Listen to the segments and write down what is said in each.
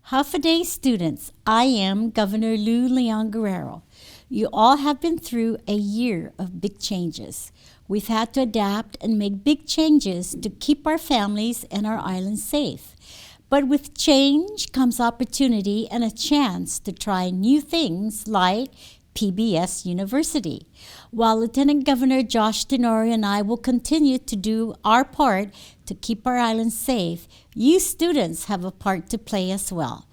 Half a day students, I am Governor Lou Leon Guerrero. You all have been through a year of big changes. We've had to adapt and make big changes to keep our families and our island safe. But with change comes opportunity and a chance to try new things like PBS University. While Lieutenant Governor Josh Tenorio and I will continue to do our part to keep our island safe, you students have a part to play as well.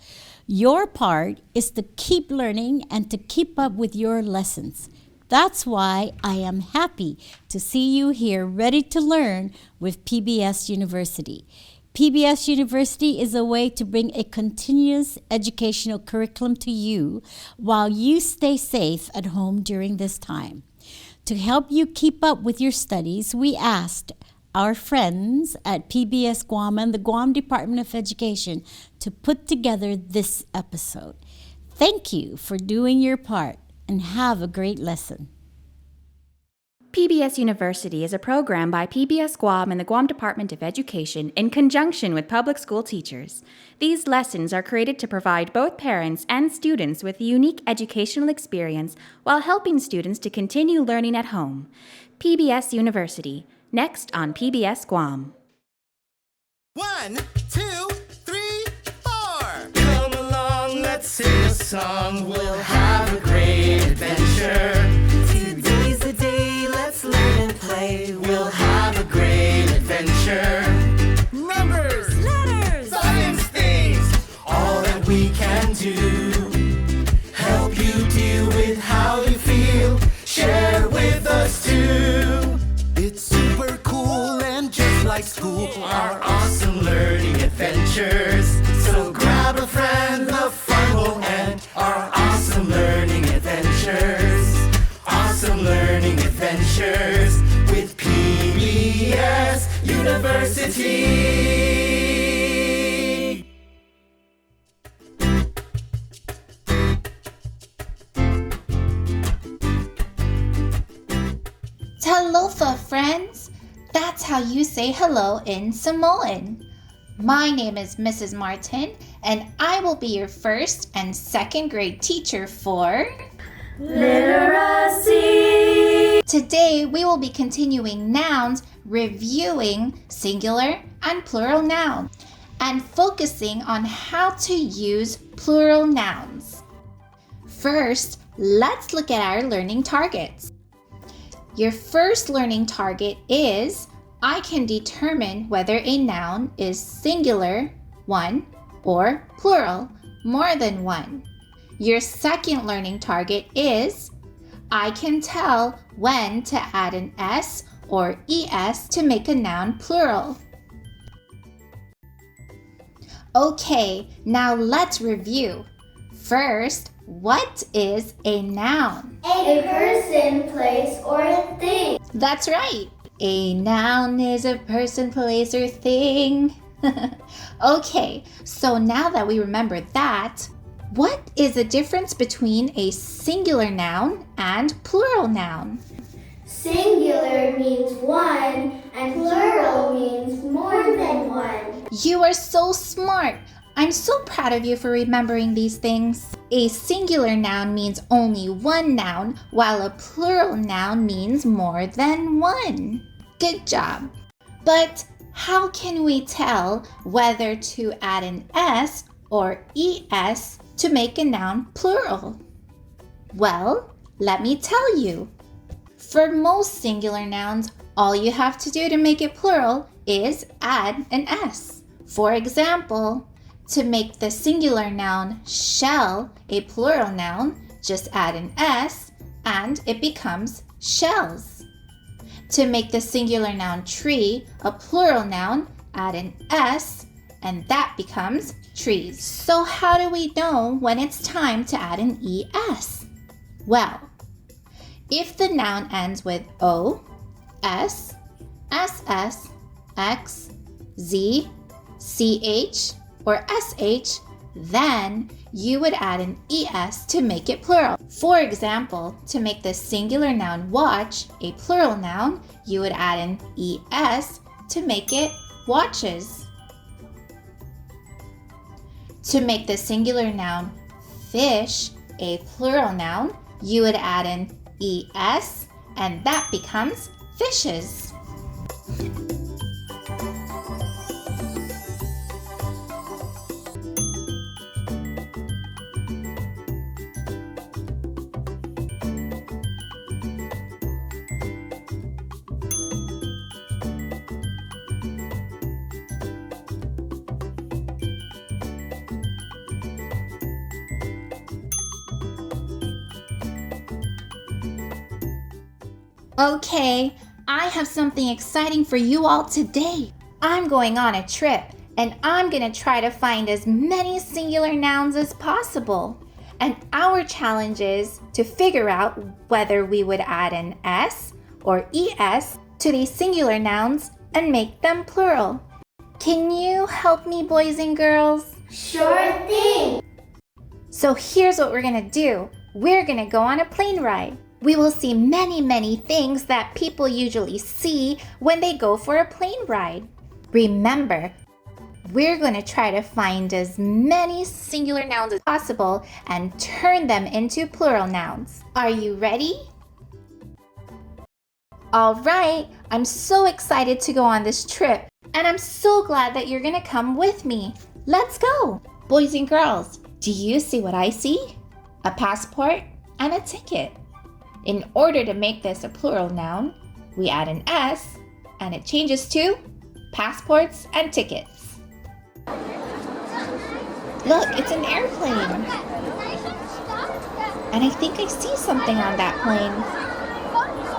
Your part is to keep learning and to keep up with your lessons. That's why I am happy to see you here ready to learn with PBS University. PBS University is a way to bring a continuous educational curriculum to you while you stay safe at home during this time. To help you keep up with your studies, we asked our friends at PBS Guam and the Guam Department of Education to put together this episode. Thank you for doing your part and have a great lesson. PBS University is a program by PBS Guam and the Guam Department of Education in conjunction with public school teachers. These lessons are created to provide both parents and students with a unique educational experience while helping students to continue learning at home. PBS University, next on PBS Guam. 1, 2, 3, 4. Come along, let's sing a song. We'll have a great adventure. Today's the day, let's learn and play. We'll have a great adventure. Numbers, letters, science things, all that we can do. Help you deal with how you feel. Share with us too. It's super cool and just like school, our awesome learning adventures. So grab a friend, the fun will end. Our awesome learning adventures. Awesome learning adventures with PBS University. Talofa, friends! That's how you say hello in Samoan. My name is Mrs. Martin, and I will be your first and second grade teacher for literacy. Today, we will be continuing nouns, reviewing singular and plural nouns, and focusing on how to use plural nouns. First, let's look at our learning targets. Your first learning target is, I can determine whether a noun is singular, one, or plural, more than one. Your second learning target is, I can tell when to add an S or ES to make a noun plural. Okay, now let's review. First, what is a noun? A person, place, or thing. That's right. A noun is a person, place, or thing. Okay, so now that we remember that, what is the difference between a singular noun and plural noun? Singular means one, and plural means more than one. You are so smart. I'm so proud of you for remembering these things. A singular noun means only one noun, while a plural noun means more than one. Good job. But how can we tell whether to add an S or ES to make a noun plural? Well, let me tell you. For most singular nouns, all you have to do to make it plural is add an S. For example, to make the singular noun shell a plural noun, just add an S and it becomes shells. To make the singular noun tree a plural noun, add an S and that becomes trees. So how do we know when it's time to add an ES? Well, if the noun ends with O, S, SS, X, Z, CH, or SH, then you would add an ES to make it plural. For example, to make the singular noun watch a plural noun, you would add an ES to make it watches. To make the singular noun fish a plural noun, you would add an es, and that becomes fishes. Okay, I have something exciting for you all today. I'm going on a trip, and I'm going to try to find as many singular nouns as possible. And our challenge is to figure out whether we would add an s or es to these singular nouns and make them plural. Can you help me, boys and girls? Sure thing. So here's what we're going to do. We're going to go on a plane ride. We will see many things that people usually see when they go for a plane ride. Remember, we're going to try to find as many singular nouns as possible and turn them into plural nouns. Are you ready? All right, I'm so excited to go on this trip, and I'm so glad that you're going to come with me. Let's go! Boys and girls, do you see what I see? A passport and a ticket. In order to make this a plural noun, we add an s, and it changes to passports and tickets. Look, it's an airplane. And I think I see something on that plane.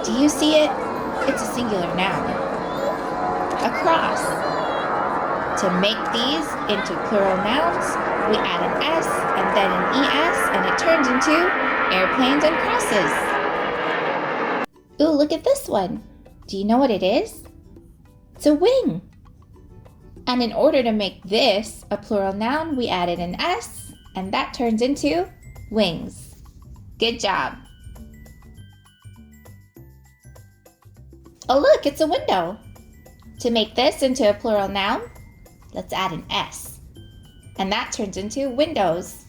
Do you see it? It's a singular noun. A cross. To make these into plural nouns, we add an s and then an es, and it turns into airplanes and crosses. Ooh, look at this one. Do you know what it is? It's a wing. And in order to make this a plural noun, we added an s, and that turns into wings. Good job. Oh, look, it's a window. To make this into a plural noun, let's add an s, and that turns into windows.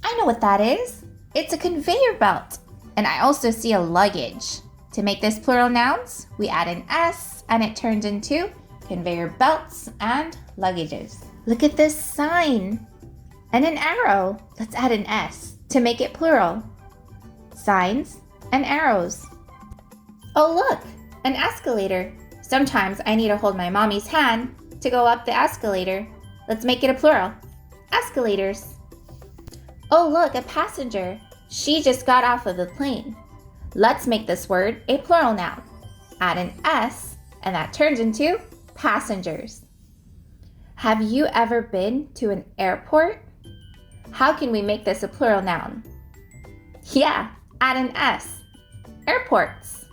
I know what that is. It's a conveyor belt. And I also see a luggage. To make this plural nouns, we add an s, and it turns into conveyor belts and luggages. Look at this sign and an arrow. Let's add an s to make it plural. Signs and arrows. Oh, look, an escalator. Sometimes I need to hold my mommy's hand to go up the escalator. Let's make it a plural. Escalators. Oh, look, a passenger. She just got off of the plane. Let's make this word a plural noun. Add an s, and that turns into passengers. Have you ever been to an airport? How can we make this a plural noun? Yeah, add an s. Airports.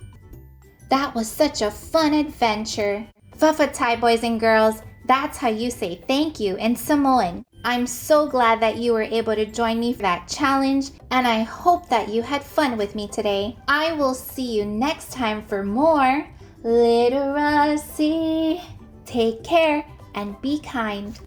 That was such a fun adventure. Fafatai, boys and girls. That's how you say thank you in Samoan. I'm so glad that you were able to join me for that challenge, and I hope that you had fun with me today. I will see you next time for more literacy. Take care and be kind.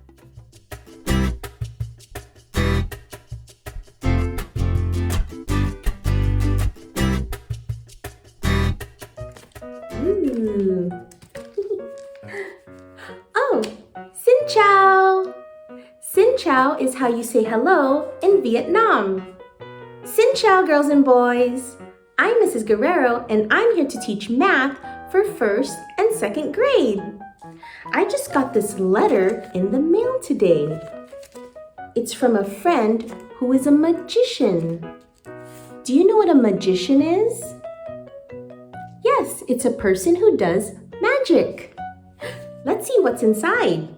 Oh, xin chào! Xin chào is how you say hello in Vietnam. Xin chào, girls and boys. I'm Mrs. Guerrero, and I'm here to teach math for 1st and 2nd grade. I just got this letter in the mail today. It's from a friend who is a magician. Do you know what a magician is? Yes, it's a person who does magic. Let's see what's inside.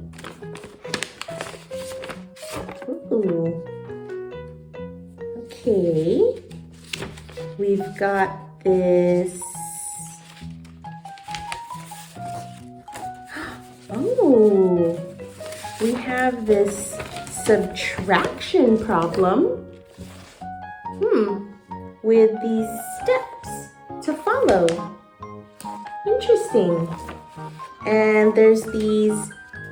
Ooh. Okay. We've got this. Oh, we have this subtraction problem. With these steps to follow. Interesting. And there's these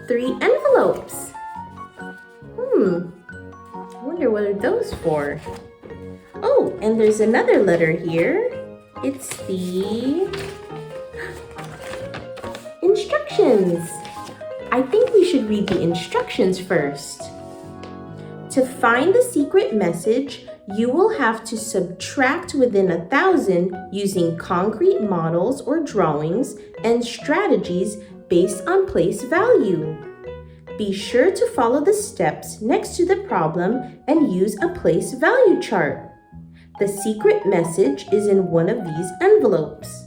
3 envelopes. I wonder what are those for? Oh, and there's another letter here. It's the instructions. I think we should read the instructions first. To find the secret message, you will have to subtract within 1,000 using concrete models or drawings and strategies based on place value. Be sure to follow the steps next to the problem and use a place value chart. The secret message is in one of these envelopes.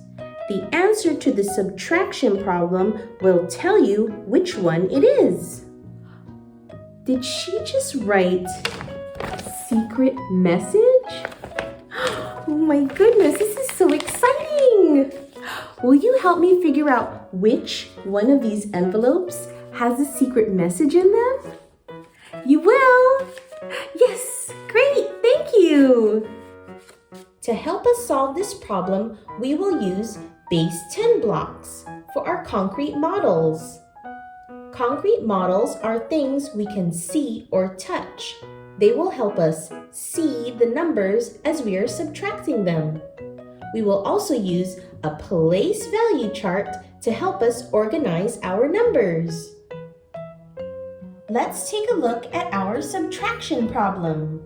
The answer to the subtraction problem will tell you which one it is. Did she just write secret message? Oh my goodness, this is so exciting! Will you help me figure out which one of these envelopes has a secret message in them? You will? Yes, great, thank you! To help us solve this problem, we will use base 10 blocks for our concrete models. Concrete models are things we can see or touch. They will help us see the numbers as we are subtracting them. We will also use a place value chart to help us organize our numbers. Let's take a look at our subtraction problem.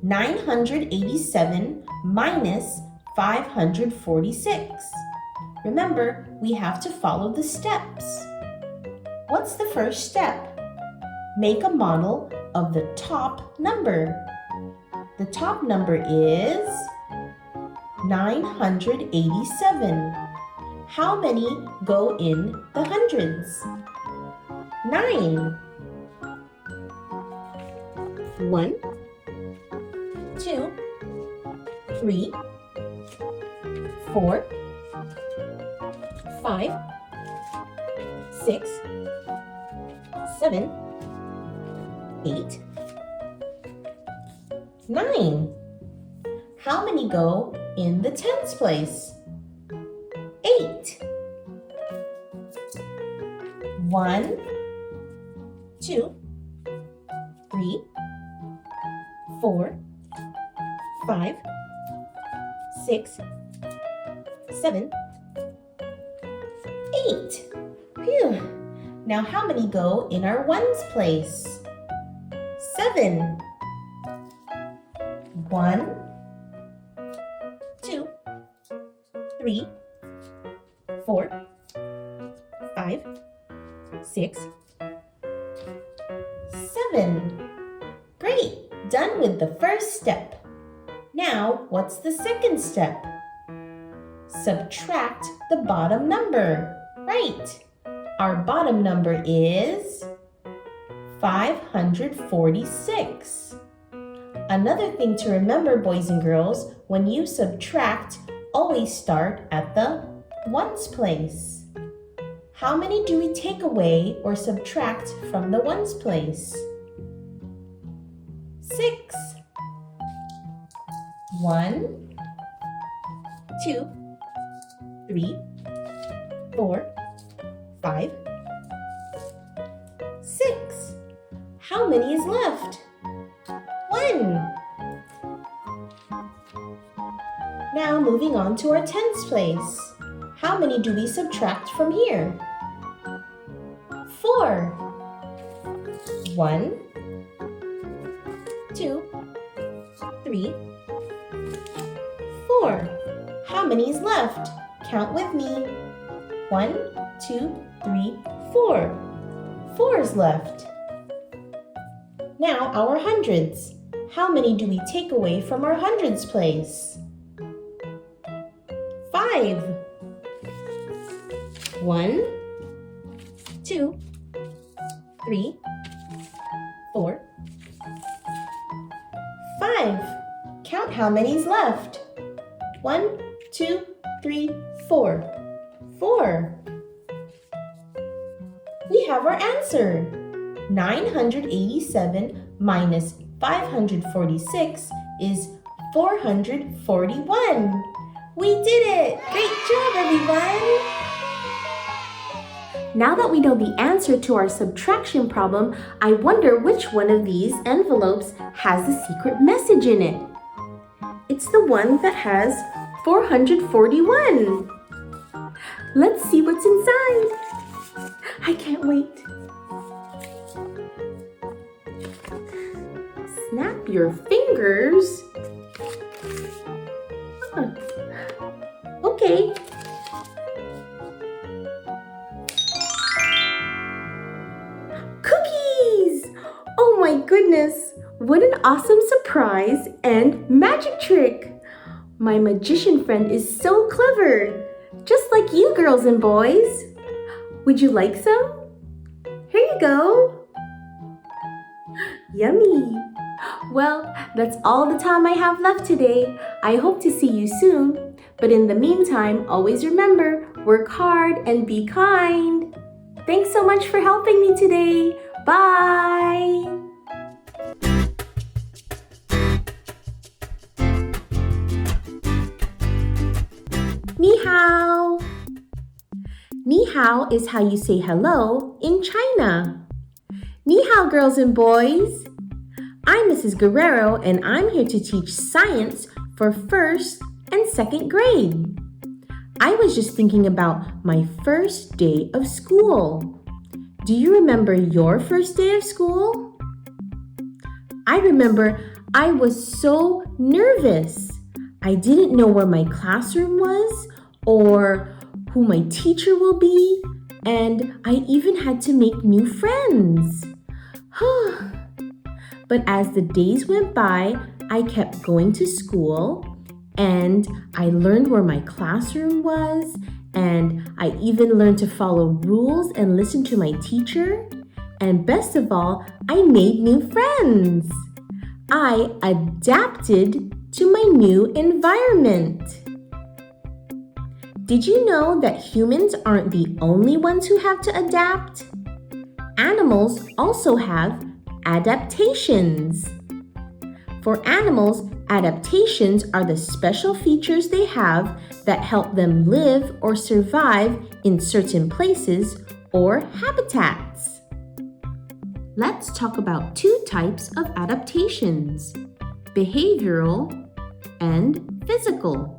987 minus 546. Remember, we have to follow the steps. What's the first step? Make a model of the top number. The top number is 987. How many go in the hundreds? 9. 1, 2, 3, 4, 5, 6, 7, 8, 9. How many go in the tens place? 8. 1, 2, 3, 4, 5, 6, 7, 8. Phew. Now how many go in our ones place? 7. 1, 2, 3, 4, 5, 6, 7. Great! Done with the first step. Now, what's the second step? Subtract the bottom number. Right! Our bottom number is 546. Another thing to remember, boys and girls, when you subtract, always start at the ones place. How many do we take away or subtract from the ones place? 6. 1, 2, 3, 4, 5, 6. How many is left? 1. Now moving on to our tens place. How many do we subtract from here? 4. 1, 2, 3, 4. How many is left? Count with me. 1, 2, 3, 4. 4 is left. Now our hundreds. How many do we take away from our hundreds place? 5. 1, 2, 3, 4, 5. Count how many is left. 1, 2, 3, 4. 4. We have our answer. 987 minus 546 is 441. We did it! Great job, everyone! Now that we know the answer to our subtraction problem, I wonder which one of these envelopes has a secret message in it. It's the one that has 441. Let's see what's inside. I can't wait. Snap your fingers. Okay. Cookies! Oh my goodness! What an awesome surprise and magic trick! My magician friend is so clever, just like you girls and boys. Would you like some? Here you go. Yummy! Well, that's all the time I have left today. I hope to see you soon. But in the meantime, always remember, work hard and be kind. Thanks so much for helping me today. Bye! Ni hao. Ni hao is how you say hello in China. Ni hao, girls and boys. I'm Mrs. Guerrero, and I'm here to teach science for 1st and 2nd grade. I was just thinking about my first day of school. Do you remember your first day of school? I remember I was so nervous. I didn't know where my classroom was or who my teacher will be, and I even had to make new friends. But as the days went by, I kept going to school, and I learned where my classroom was, and I even learned to follow rules and listen to my teacher. And best of all, I made new friends. I adapted to my new environment. Did you know that humans aren't the only ones who have to adapt? Animals also have adaptations. For animals, adaptations are the special features they have that help them live or survive in certain places or habitats. Let's talk about 2 types of adaptations: behavioral and physical.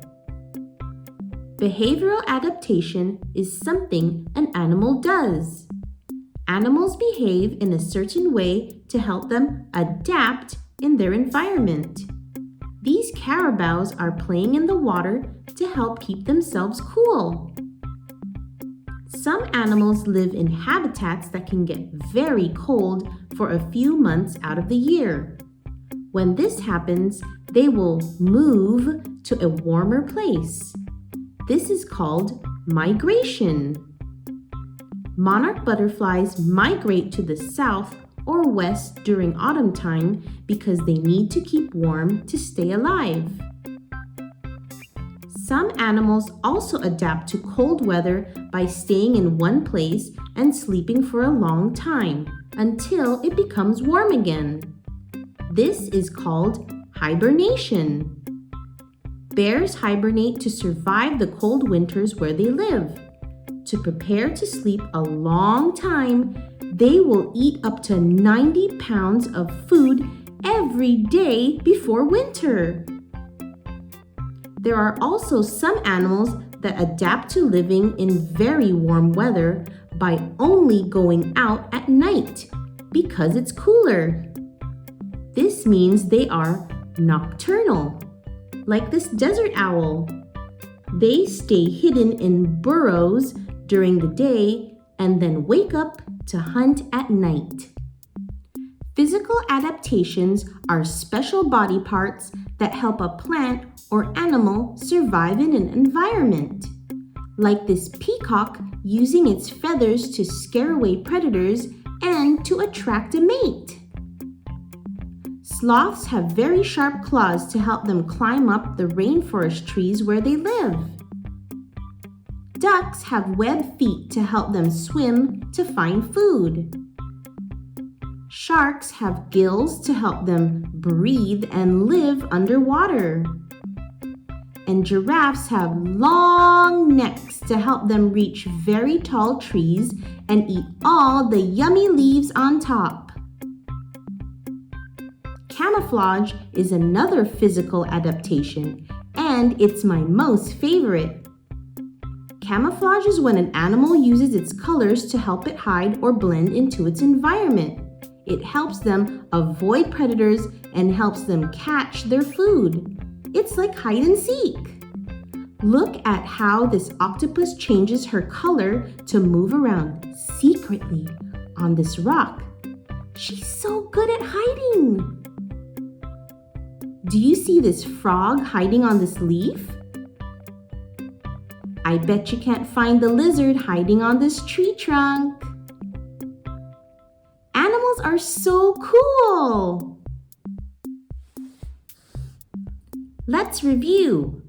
Behavioral adaptation is something an animal does. Animals behave in a certain way to help them adapt in their environment. These carabaos are playing in the water to help keep themselves cool. Some animals live in habitats that can get very cold for a few months out of the year. When this happens, they will move to a warmer place. This is called migration. Monarch butterflies migrate to the south or west during autumn time because they need to keep warm to stay alive. Some animals also adapt to cold weather by staying in one place and sleeping for a long time until it becomes warm again. This is called hibernation. Bears hibernate to survive the cold winters where they live. To prepare to sleep a long time, they will eat up to 90 pounds of food every day before winter. There are also some animals that adapt to living in very warm weather by only going out at night because it's cooler. This means they are nocturnal, like this desert owl. They stay hidden in burrows during the day and then wake up to hunt at night. Physical adaptations are special body parts that help a plant or animal survive in an environment, like this peacock using its feathers to scare away predators and to attract a mate. Sloths have very sharp claws to help them climb up the rainforest trees where they live. Ducks have webbed feet to help them swim to find food. Sharks have gills to help them breathe and live underwater. and giraffes have long necks to help them reach very tall trees and eat all the yummy leaves on top. Camouflage is another physical adaptation, and it's my most favorite. Camouflage is when an animal uses its colors to help it hide or blend into its environment. It helps them avoid predators and helps them catch their food. It's like hide and seek. Look at how this octopus changes her color to move around secretly on this rock. She's so good at hiding. Do you see this frog hiding on this leaf? I bet you can't find the lizard hiding on this tree trunk. Animals are so cool! Let's review.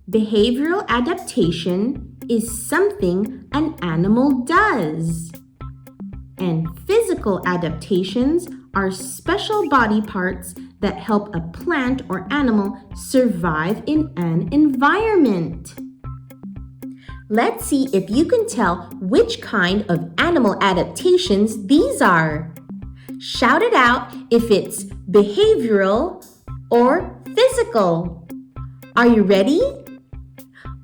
Behavioral adaptation is something an animal does. And physical adaptations are special body parts that help a plant or animal survive in an environment. Let's see if you can tell which kind of animal adaptations these are. Shout it out if it's behavioral or physical. Are you ready?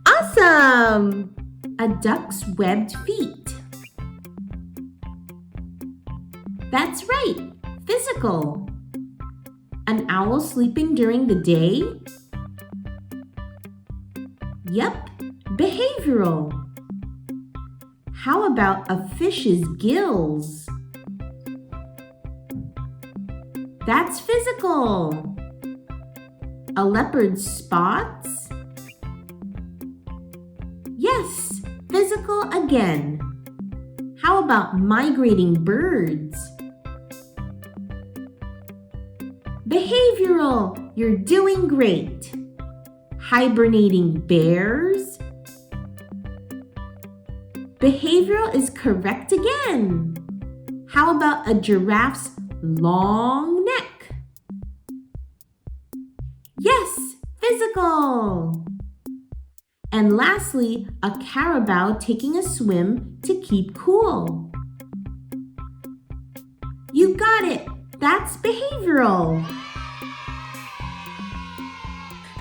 Awesome! A duck's webbed feet. That's right, physical. An owl sleeping during the day? Yep, behavioral. How about a fish's gills? That's physical. A leopard's spots? Yes, physical again. How about migrating birds? Behavioral, you're doing great. Hibernating bears? Behavioral is correct again. How about a giraffe's long neck? Yes, physical. And lastly, a carabao taking a swim to keep cool. You got it. That's behavioral.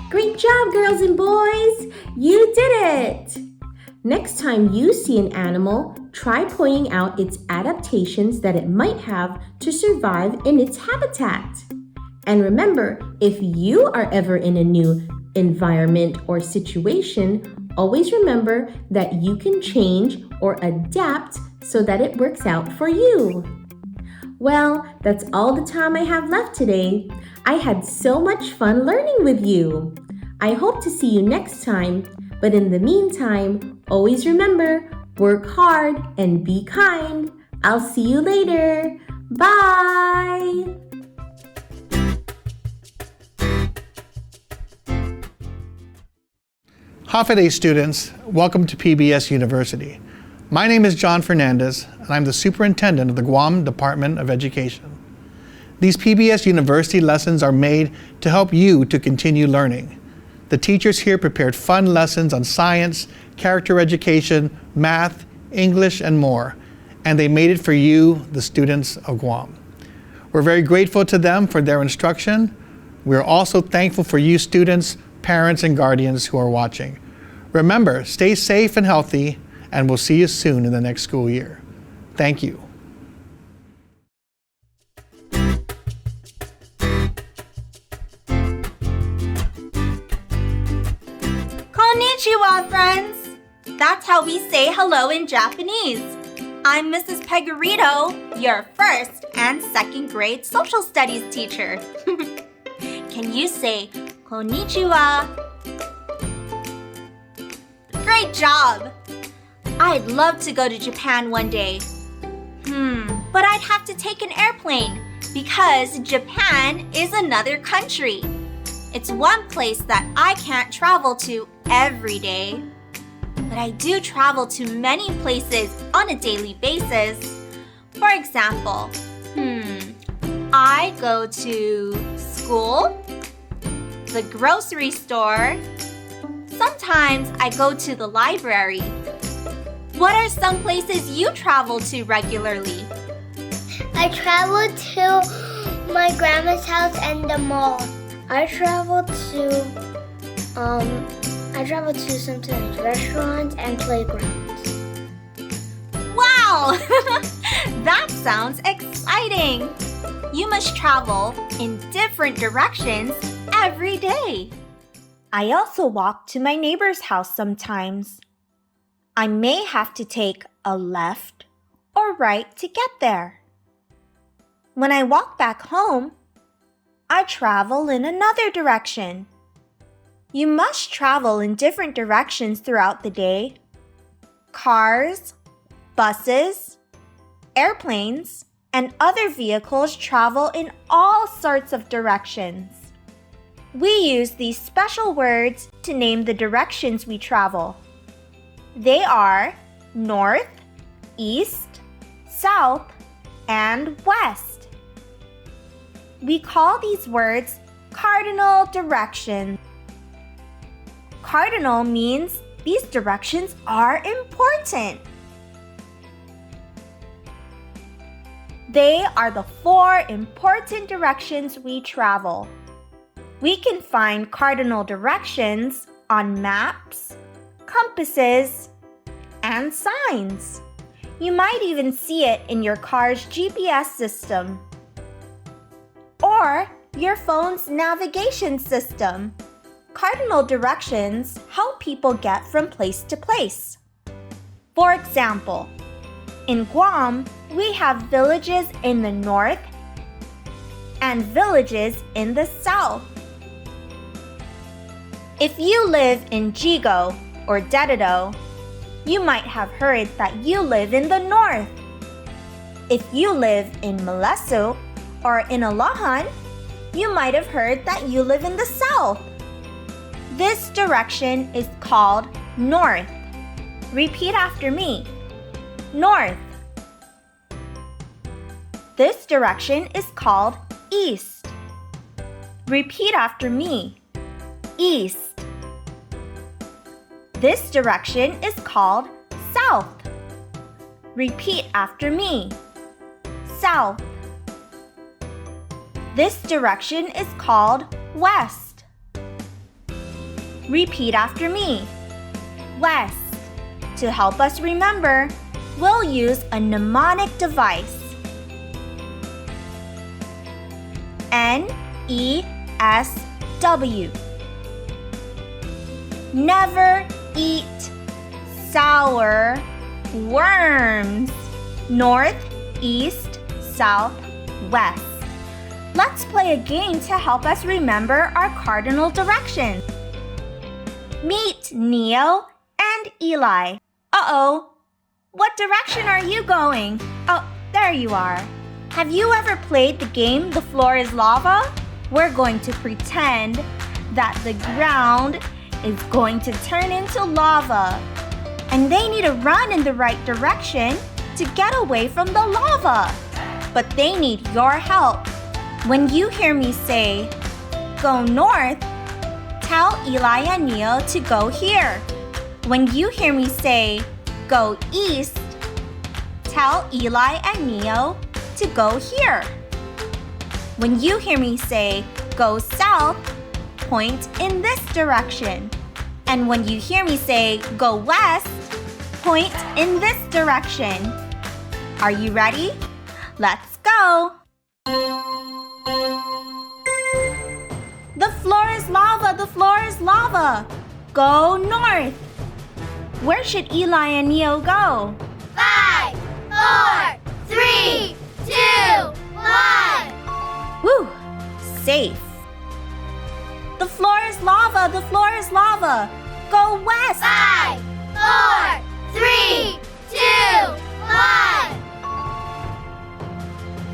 Great job, girls and boys. You did it. Next time you see an animal, try pointing out its adaptations that it might have to survive in its habitat. And remember, if you are ever in a new environment or situation, always remember that you can change or adapt so that it works out for you. Well, that's all the time I have left today. I had so much fun learning with you. I hope to see you next time, but in the meantime, always remember, work hard and be kind. I'll see you later. Bye! Hafa students, welcome to PBS University. My name is John Fernandez, and I'm the superintendent of the Guam Department of Education. These PBS University lessons are made to help you to continue learning. The teachers here prepared fun lessons on science, character education, math, English, and more, and they made it for you, the students of Guam. We're very grateful to them for their instruction. We're also thankful for you students, parents, and guardians who are watching. Remember, stay safe and healthy, and we'll see you soon in the next school year. Thank you. Konnichiwa, friends! That's how we say hello in Japanese. I'm Mrs. Pegorito, your first and second grade social studies teacher. Can you say konnichiwa? Great job! I'd love to go to Japan one day. But I'd have to take an airplane because Japan is another country. It's one place that I can't travel to every day. But I do travel to many places on a daily basis. For example, I go to school, the grocery store, Sometimes I go to the library. What are some places you travel to regularly? I travel to my grandma's house and the mall. I travel to sometimes restaurants and playgrounds. Wow! That sounds exciting! You must travel in different directions every day. I also walk to my neighbor's house sometimes. I may have to take a left or right to get there. When I walk back home, I travel in another direction. You must travel in different directions throughout the day. Cars, buses, airplanes, and other vehicles travel in all sorts of directions. We use these special words to name the directions we travel. They are north, east, south, and west. We call these words cardinal directions. Cardinal means these directions are important. They are the 4 important directions we travel. We can find cardinal directions on maps, compasses, and signs. You might even see it in your car's GPS system or your phone's navigation system. Cardinal directions help people get from place to place. For example, in Guam, we have villages in the north and villages in the south. If you live in Jigo or Dedado, you might have heard that you live in the north. If you live in Malesu or in Alahan, you might have heard that you live in the south. This direction is called north. Repeat after me. North. This direction is called east. Repeat after me. East. This direction is called south. Repeat after me. South. This direction is called west. Repeat after me. West. To help us remember, we'll use a mnemonic device. N-E-S-W. Never eat sour worms. North, east, south, west. Let's play a game to help us remember our cardinal directions. Meet Neo and Eli. Uh-oh. What direction are you going? Oh, there you are. Have you ever played the game The Floor is Lava? We're going to pretend that the ground is going to turn into lava. And they need to run in the right direction to get away from the lava. But they need your help. When you hear me say, go north, tell Eli and Neo to go here. When you hear me say, go east, tell Eli and Neo to go here. When you hear me say, go south, point in this direction. And when you hear me say, go west, point in this direction. Are you ready? Let's go! The floor is lava, the floor is lava. Go north. Where should Eli and Neo go? 5, 4, 3, 2, 1. Woo! Safe. The floor is lava, the floor is lava. Go west. 5, 4, 3, 2, 1.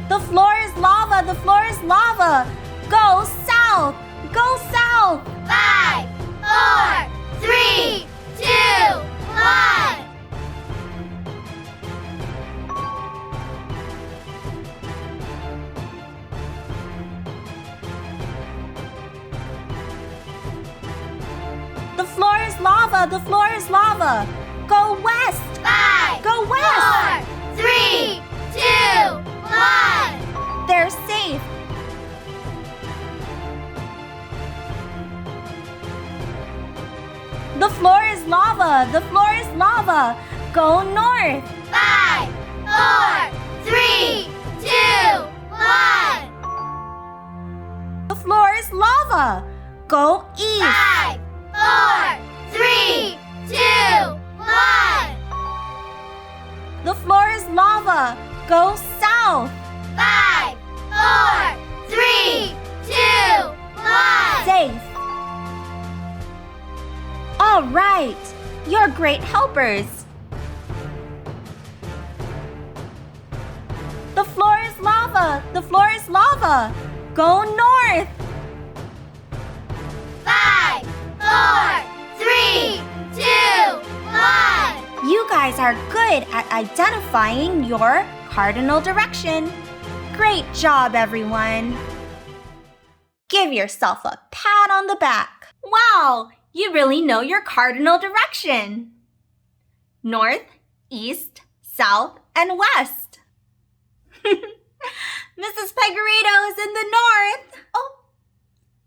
The floor is lava, the floor is lava. Go south, go south. 5, 4, 3, 2, 1. The floor is lava. The floor is lava. Go west. 5, Go west. 4, 3, 2, 1. They're safe. The floor is lava. The floor is lava. Go north. 5, 4, 3, 2, 1. The floor is lava. Go east. 5, 4, 3, 2, 1. The floor is lava. Go south. 5, 4, 3, 2, 1. Safe. All right. You're great helpers. The floor is lava. The floor is lava. Go north. 5, 4, 3, 2, 1. You guys are good at identifying your cardinal direction. Great job, everyone. Give yourself a pat on the back. Wow, you really know your cardinal direction. North, east, south, and west. Mrs. Pegarito is in the north. Oh,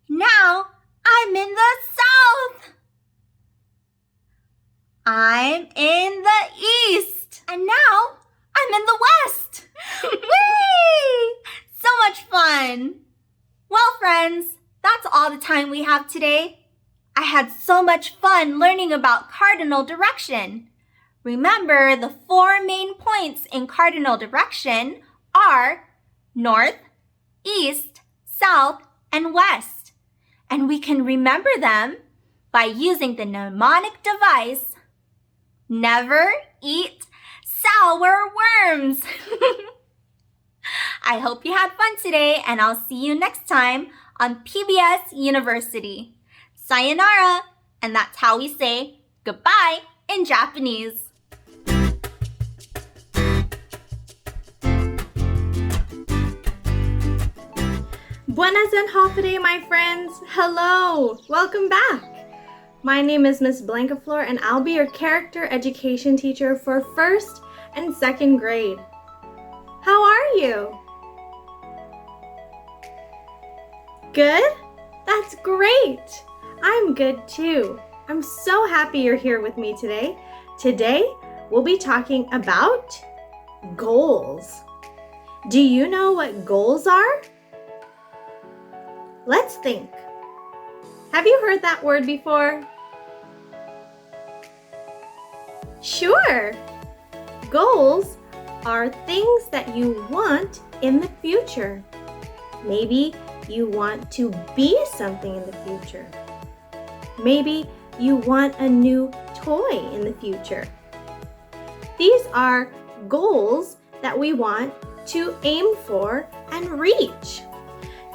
now I'm in the south. I'm in the east. And now I'm in the west. Whee! So much fun. Well, friends, that's all the time we have today. I had so much fun learning about cardinal direction. Remember, the 4 main points in cardinal direction are north, east, south, and west. And we can remember them by using the mnemonic device, never eat sour worms. I hope you had fun today, and I'll see you next time on PBS University. Sayonara, and that's how we say goodbye in Japanese. Buenas and Hofade, my friends. Hello. Welcome back. My name is Miss Blancaflor, and I'll be your character education teacher for 1st and 2nd grade. How are you? Good? That's great. I'm good too. I'm so happy you're here with me today. Today, we'll be talking about goals. Do you know what goals are? Let's think. Have you heard that word before? Sure. Goals are things that you want in the future. Maybe you want to be something in the future. Maybe you want a new toy in the future. These are goals that we want to aim for and reach.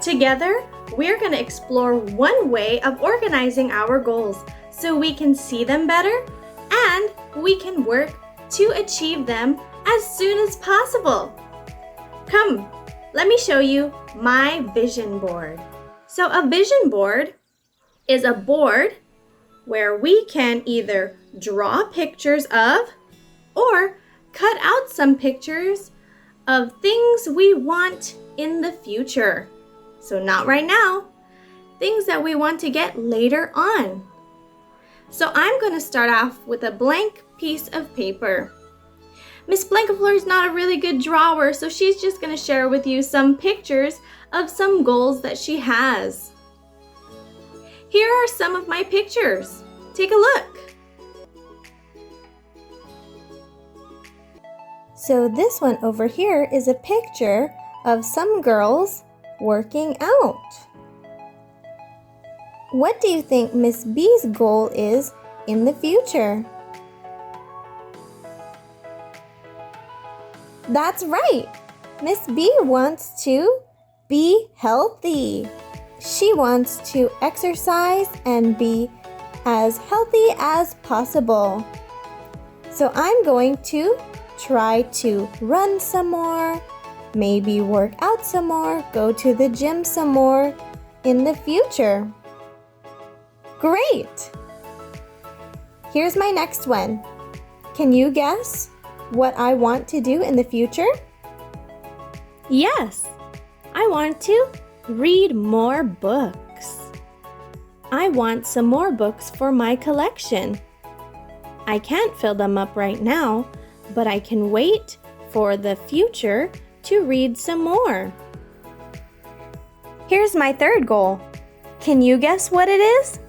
Together, we're going to explore one way of organizing our goals so we can see them better and we can work to achieve them as soon as possible. Come, let me show you my vision board. So a vision board is a board where we can either draw pictures of or cut out some pictures of things we want in the future. So not right now, things that we want to get later on. So I'm going to start off with a blank piece of paper. Miss Blancafleur is not a really good drawer, so she's just going to share with you some pictures of some goals that she has. Here are some of my pictures. Take a look. So this one over here is a picture of some girls working out. What do you think Miss B's goal is in the future? That's right! Miss B wants to be healthy. She wants to exercise and be as healthy as possible. So I'm going to try to run some more, maybe work out some more, go to the gym some more in the future. Great! Here's my next one. Can you guess what I want to do in the future? Yes, I want to read more books. I want some more books for my collection. I can't fill them up right now, but I can wait for the future to read some more. Here's my third goal. Can you guess what it is?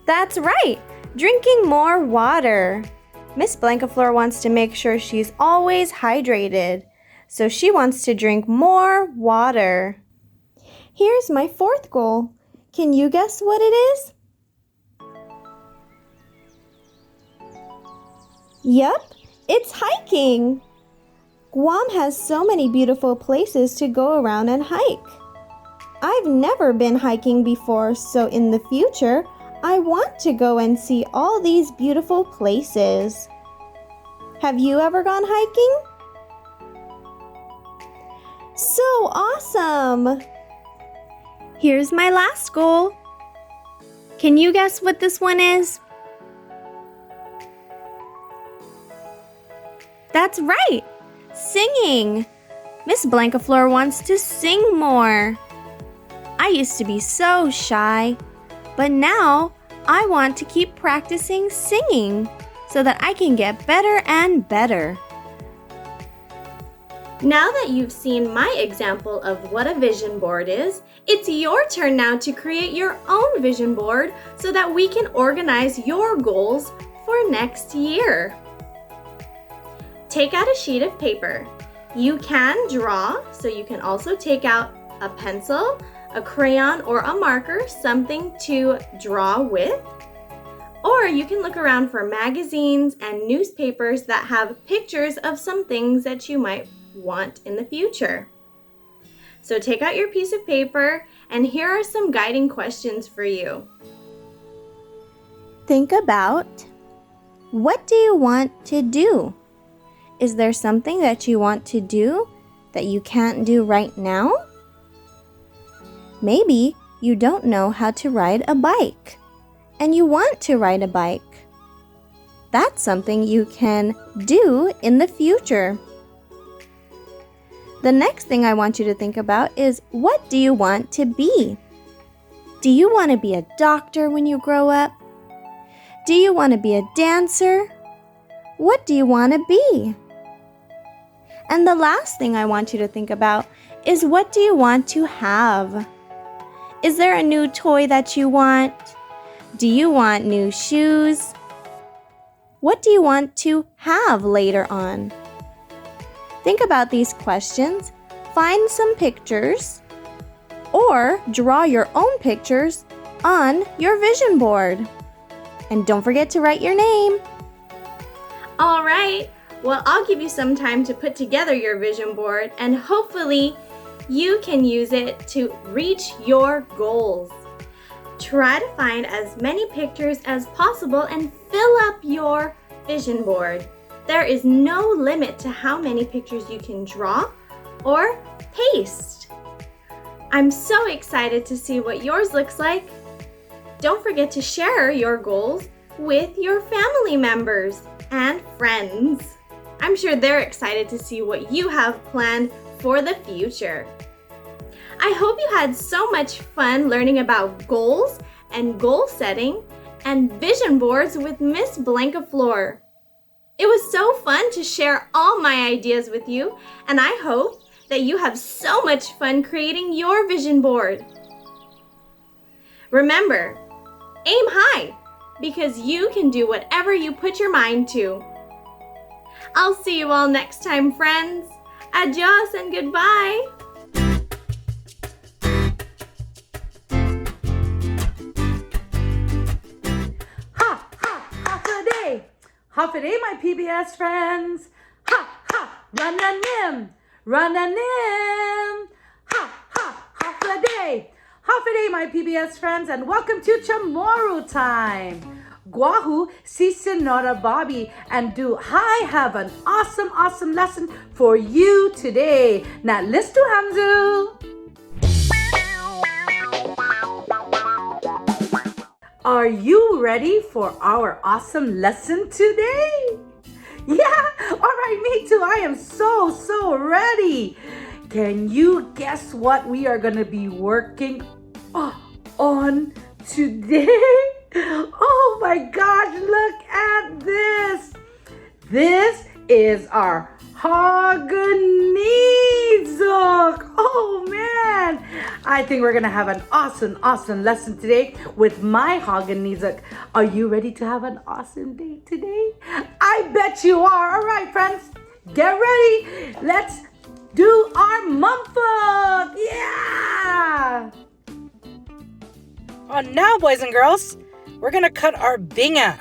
That's right, drinking more water. Miss Blankafleur wants to make sure she's always hydrated, so she wants to drink more water. Here's my fourth goal. Can you guess what it is? Yep, it's hiking. Guam has so many beautiful places to go around and hike. I've never been hiking before, so in the future, I want to go and see all these beautiful places. Have you ever gone hiking? So awesome! Here's my last goal. Can you guess what this one is? That's right! Singing! Miss Blankafleur wants to sing more. I used to be so shy, but now I want to keep practicing singing so that I can get better and better. Now that you've seen my example of what a vision board is, it's your turn now to create your own vision board so that we can organize your goals for next year. Take out a sheet of paper. You can draw, so you can also take out a pencil, a crayon, or a marker, something to draw with. Or you can look around for magazines and newspapers that have pictures of some things that you might want in the future. So take out your piece of paper, and here are some guiding questions for you. Think about, what do you want to do? Is there something that you want to do that you can't do right now? Maybe you don't know how to ride a bike, and you want to ride a bike. That's something you can do in the future. The next thing I want you to think about is, what do you want to be? Do you want to be a doctor when you grow up? Do you want to be a dancer? What do you want to be? And the last thing I want you to think about is, what do you want to have? Is there a new toy that you want? Do you want new shoes? What do you want to have later on? Think about these questions, find some pictures, or draw your own pictures on your vision board. And don't forget to write your name. All right, well, I'll give you some time to put together your vision board, and hopefully you can use it to reach your goals. Try to find as many pictures as possible and fill up your vision board. There is no limit to how many pictures you can draw or paste. I'm so excited to see what yours looks like. Don't forget to share your goals with your family members and friends. I'm sure they're excited to see what you have planned for the future. I hope you had so much fun learning about goals and goal setting and vision boards with Miss Blankafleur. It was so fun to share all my ideas with you, and I hope that you have so much fun creating your vision board. Remember, aim high, because you can do whatever you put your mind to. I'll see you all next time, friends. Adios and goodbye. Half a day, my PBS friends. Ha, ha, run-a-nim, run-a-nim. Ha, ha, half a day. Half a day, my PBS friends, and welcome to CHamoru time. Guahu, si Senora Bobby, and do I have an awesome lesson for you today. Now, let's do Hamzu. Are you ready for our awesome lesson today? Yeah, all right, me too. I am so ready. Can you guess what we are going to be working on today? Oh my gosh, look at this. This is our Hågon. Oh man, I think we're gonna have an awesome lesson today with my Hågon. Are you ready to have an awesome day today? I bet you are. All right, friends, get ready. Let's do our mumfuk. Yeah. Now, boys and girls, we're gonna cut our binga.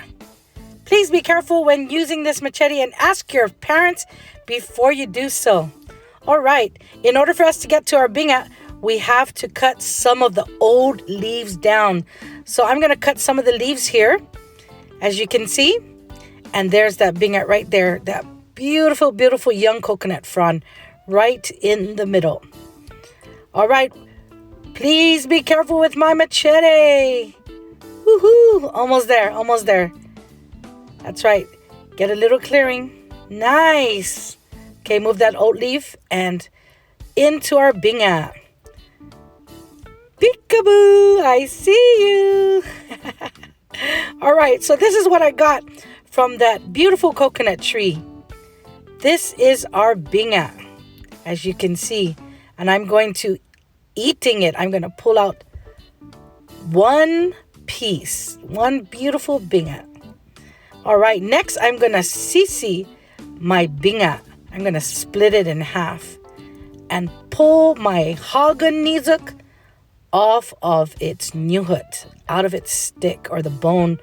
Please be careful when using this machete and ask your parents before you do so. All right, in order for us to get to our binga, we have to cut some of the old leaves down. So I'm going to cut some of the leaves here, as you can see. And there's that binga right there, that beautiful, beautiful young coconut frond right in the middle. All right, please be careful with my machete. Woohoo, almost there. That's right. Get a little clearing. Nice. Okay, move that oat leaf and into our binga. Peekaboo, I see you. All right, so this is what I got from that beautiful coconut tree. This is our binga, as you can see. And I'm going to eating it. I'm going to pull out one piece, one beautiful binga. All right, next I'm going to sisi my binga. I'm going to split it in half and pull my Hågon off of its nyuhut, out of its stick or the bone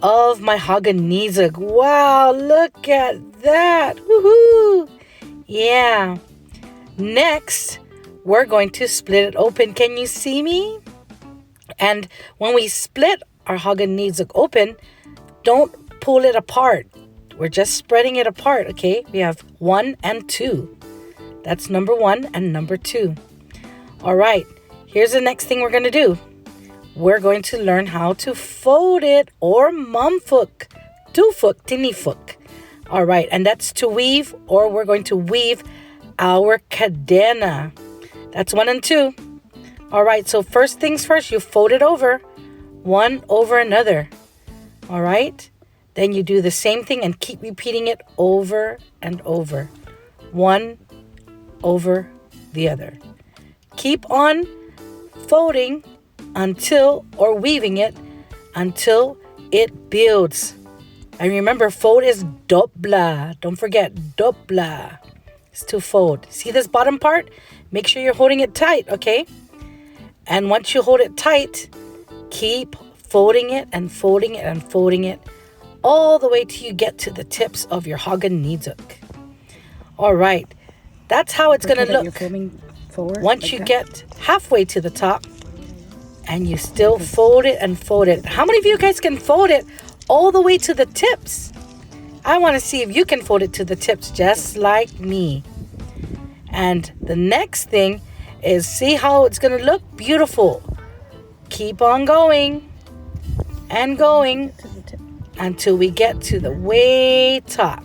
of my Hågon. Wow, look at that. Woohoo! Yeah. Next, we're going to split it open. Can you see me? And when we split our Hågon open, don't pull it apart. We're just spreading it apart, okay? We have 1 and 2. That's number 1 and number 2. All right, here's the next thing we're going to do. We're going to learn how to fold it or mumfuk, tufuk, tinifuk. All right, and that's to weave, or we're going to weave our cadena. That's 1 and 2. All right, so first things first, you fold it over, one over another. All right, then you do the same thing and keep repeating it over and over, one over the other. Keep on folding until, or weaving it until it builds. And remember, fold is dobla. Don't forget, dobla. It's to fold. See this bottom part? Make sure you're holding it tight, okay? And once you hold it tight, keep folding it and folding it and folding it all the way till you get to the tips of your Hågon. All right, that's how it's going to look. Once you get halfway to the top and you still fold it and fold it. How many of you guys can fold it all the way to the tips? I want to see if you can fold it to the tips just like me. And the next thing is, see how it's going to look? Beautiful. Keep on going and going until we get to the way top,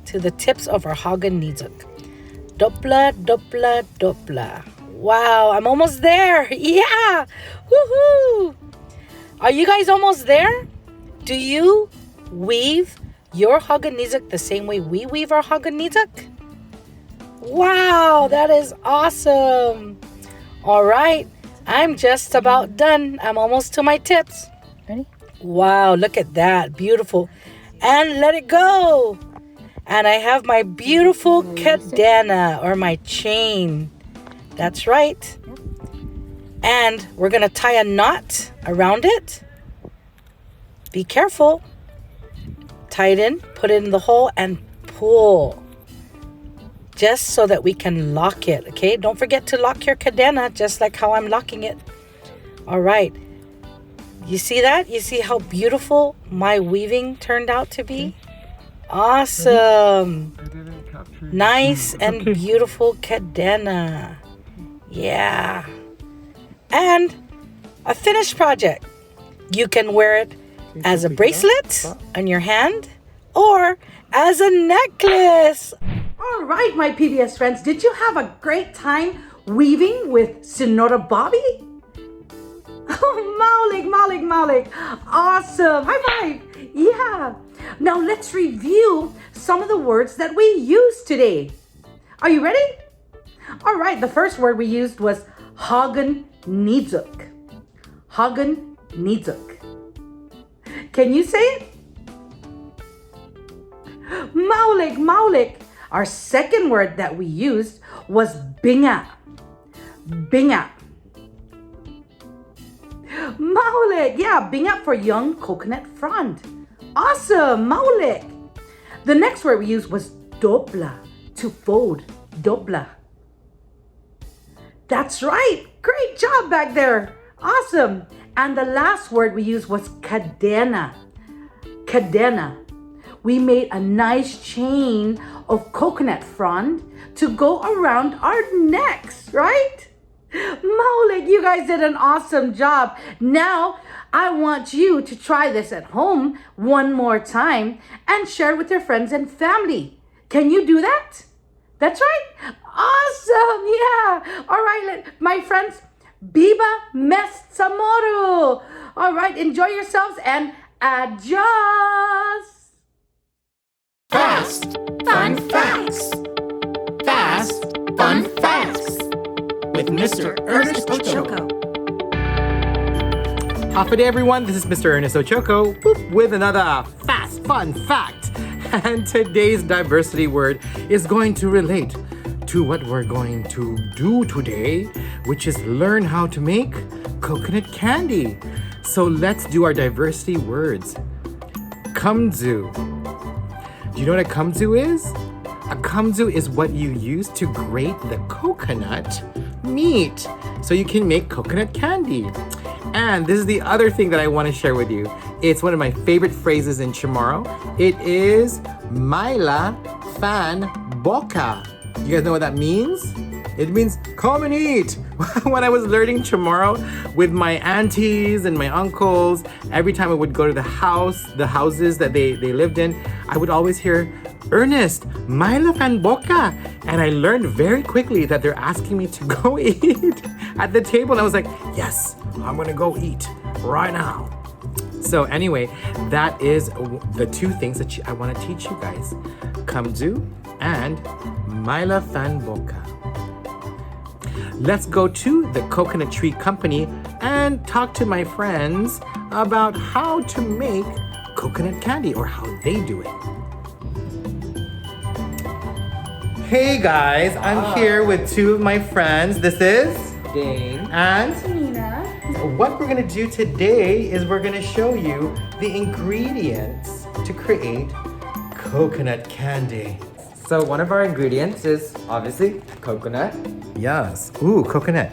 to the tips of our Hågon. Dopla, dopla, dopla. Wow, I'm almost there. Yeah. Woohoo. Are you guys almost there? Do you weave your Hågon the same way we weave our Hågon? Wow, that is awesome. All right, I'm just about done. I'm almost to my tips. Ready? Wow, look at that. Beautiful. And let it go. And I have my beautiful cadena, or my chain. That's right. And we're going to tie a knot around it. Be careful. Tie it in, put it in the hole, and pull. Just so that we can lock it, okay? Don't forget to lock your cadena, just like how I'm locking it. All right. You see that? You see how beautiful my weaving turned out to be? Awesome. Nice and beautiful cadena. Yeah. And a finished project. You can wear it as a bracelet on your hand or as a necklace. All right, my PBS friends, did you have a great time weaving with Senora Bobby? Oh, Malik. Awesome. High five. Yeah. Now let's review some of the words that we used today. Are you ready? All right, the first word we used was Hågon Niyok. Hågon Niyok. Can you say it? Malik. Our second word that we used was binga. Binga. Malik. Yeah, binga for young coconut frond. Awesome, Malik. The next word we used was dobla, to fold. Dobla. That's right. Great job back there. Awesome. And the last word we used was cadena. Cadena. We made a nice chain of coconut frond to go around our necks, right? Malik, you guys did an awesome job. Now, I want you to try this at home one more time and share it with your friends and family. Can you do that? That's right. Awesome. Yeah. All right, my friends. Biba mes CHamoru. All right, enjoy yourselves and adjust. Fast, fun facts. Fast, fun facts. With Mr. Ernest Ochoco. Happy day, everyone. This is Mr. Ernest Ochoco with another fast, fun fact. And today's diversity word is going to relate to what we're going to do today, which is learn how to make coconut candy. So let's do our diversity words. Kamzu. Do you know what a kamzu is? A kamzu is what you use to grate the coconut meat so you can make coconut candy. And this is the other thing that I want to share with you. It's one of my favorite phrases in Chamorro. It is Maila fan boca. You guys know what that means? It means come and eat. When I was learning Chamorro with my aunties and my uncles, every time I would go to the houses that they lived in, I would always hear, Ernest, Maila fan boca. And I learned very quickly that they're asking me to go eat at the table. And I was like, yes, I'm gonna go eat right now. So anyway, that is the two things that I want to teach you guys. Kamzu and Maila fan boca. Let's go to the Coconut Tree Company and talk to my friends about how to make coconut candy or how they do it. Hey guys, I'm here with two of my friends. This is Dane and Nina. What we're gonna do today is we're gonna show you the ingredients to create coconut candy. So one of our ingredients is obviously coconut. Yes. Ooh, coconut.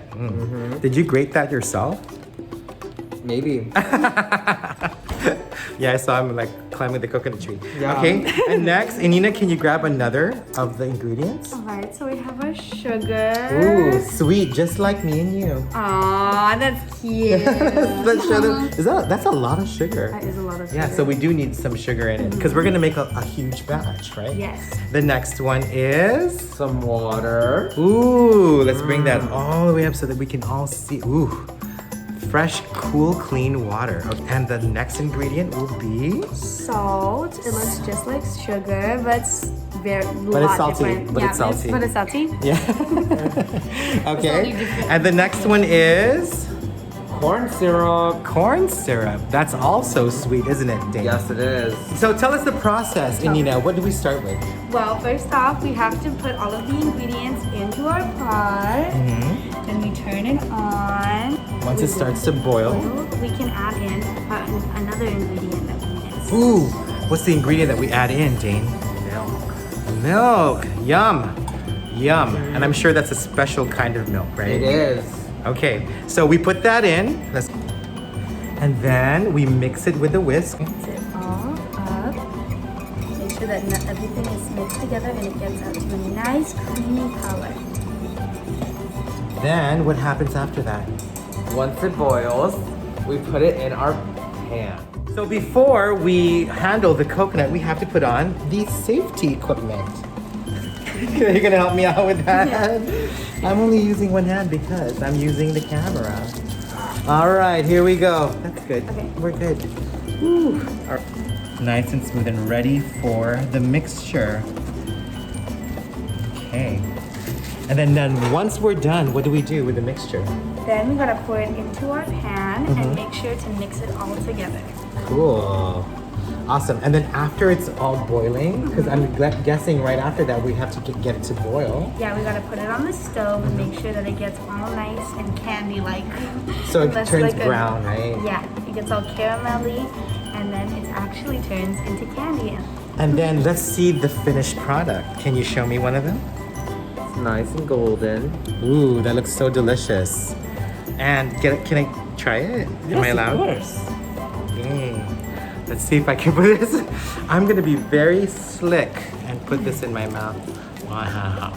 Did you grate that yourself? Maybe. Yeah, I saw him like climbing the coconut tree. Yeah. Okay, and next, Nina, can you grab another of the ingredients? Alright, so we have our sugar. Ooh, sweet, just like me and you. Aw, that's cute. That's a lot of sugar. That is a lot of sugar. Yeah, so we do need some sugar in it because we're gonna make a huge batch, right? Yes. The next one is Some water. ooh. Let's bring that all the way up so that we can all see. Ooh, fresh, cool, clean water. Okay, and the next ingredient will be Salt. It looks just like sugar, but it's But it's salty. different. But Yeah, it's salty. But it's salty. yeah. Okay, and the next one is Corn syrup. corn syrup. That's also sweet, isn't it, Dane? Yes, it is. So tell us the process, Nina. What do we start with? Well, first off, we have to put all of the ingredients into our pot. Then we turn it on. Once it starts to boil. We can add in another ingredient that we missed. Ooh, what's the ingredient that we add in, Dane? Milk. Yum. Yum. And I'm sure that's a special kind of milk, right? It is. Okay, so we put that in. And then we mix it with a whisk. Mix it all up. Make sure that everything is mixed together and it gets out to a nice creamy color. Then what happens after that? Once it boils, we put it in our pan. So before we handle the coconut, we have to put on the safety equipment. You're gonna help me out with that? Yeah. I'm only using one hand because I'm using the camera. All right, here we go. That's good. Okay. We're good. Woo. Nice and smooth and ready for the mixture. Okay. And then once we're done, what do we do with the mixture? Then we gotta pour it into our pan and make sure to mix it all together. Cool. Awesome. And then after it's all boiling, because I'm guessing right after that we have to get it to boil. Yeah, we gotta put it on the stove and make sure that it gets all nice and candy-like. So it turns brown, right? Yeah, it gets all caramelly and then it actually turns into candy. And then let's see the finished product. Can you show me one of them? It's nice and golden. Ooh, that looks so delicious. And can I try it? Yes, Am I allowed? Of course. Okay. Let's see if I can put this. I'm gonna be very slick and put this in my mouth. Wow.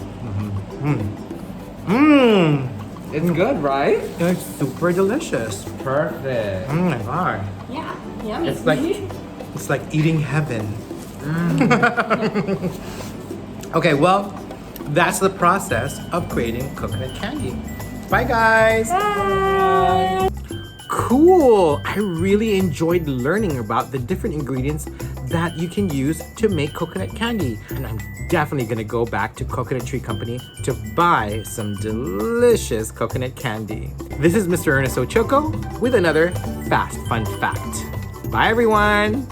It's good, right? It's super delicious. Perfect. Oh my god. Yeah, yummy. It's like eating heaven. Okay, well, that's the process of creating coconut candy. Bye, guys. Bye. Cool. I really enjoyed learning about the different ingredients that you can use to make coconut candy. And I'm definitely gonna go back to Coconut Tree Company to buy some delicious coconut candy. This is Mr. Ernest Ochoco with another Fast Fun Fact. Bye, everyone.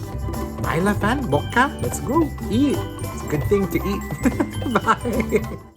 Bye, La Fan Boca. Let's go eat. It's a good thing to eat. Bye.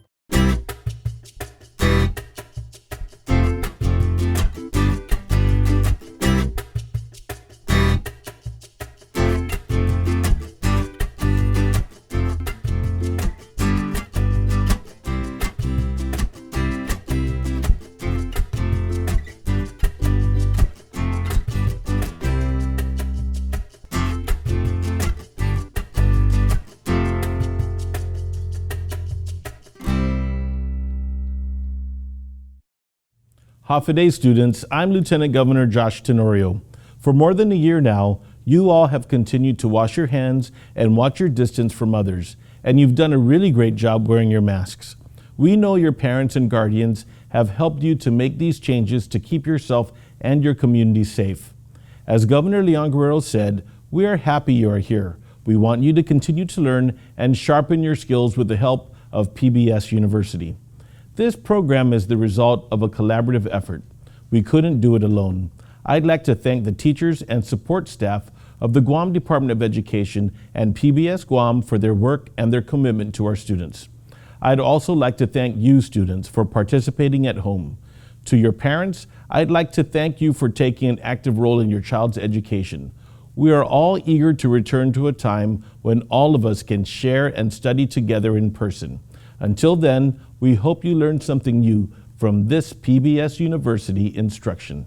Hafa students, I'm Lieutenant Governor Josh Tenorio. For more than a year now, you all have continued to wash your hands and watch your distance from others, and you've done a really great job wearing your masks. We know your parents and guardians have helped you to make these changes to keep yourself and your community safe. As Governor Leon Guerrero said, we are happy you are here. We want you to continue to learn and sharpen your skills with the help of PBS University. This program is the result of a collaborative effort. We couldn't do it alone. I'd like to thank the teachers and support staff of the Guam Department of Education and PBS Guam for their work and their commitment to our students. I'd also like to thank you students for participating at home. To your parents, I'd like to thank you for taking an active role in your child's education. We are all eager to return to a time when all of us can share and study together in person. Until then, we hope you learned something new from this PBS University instruction.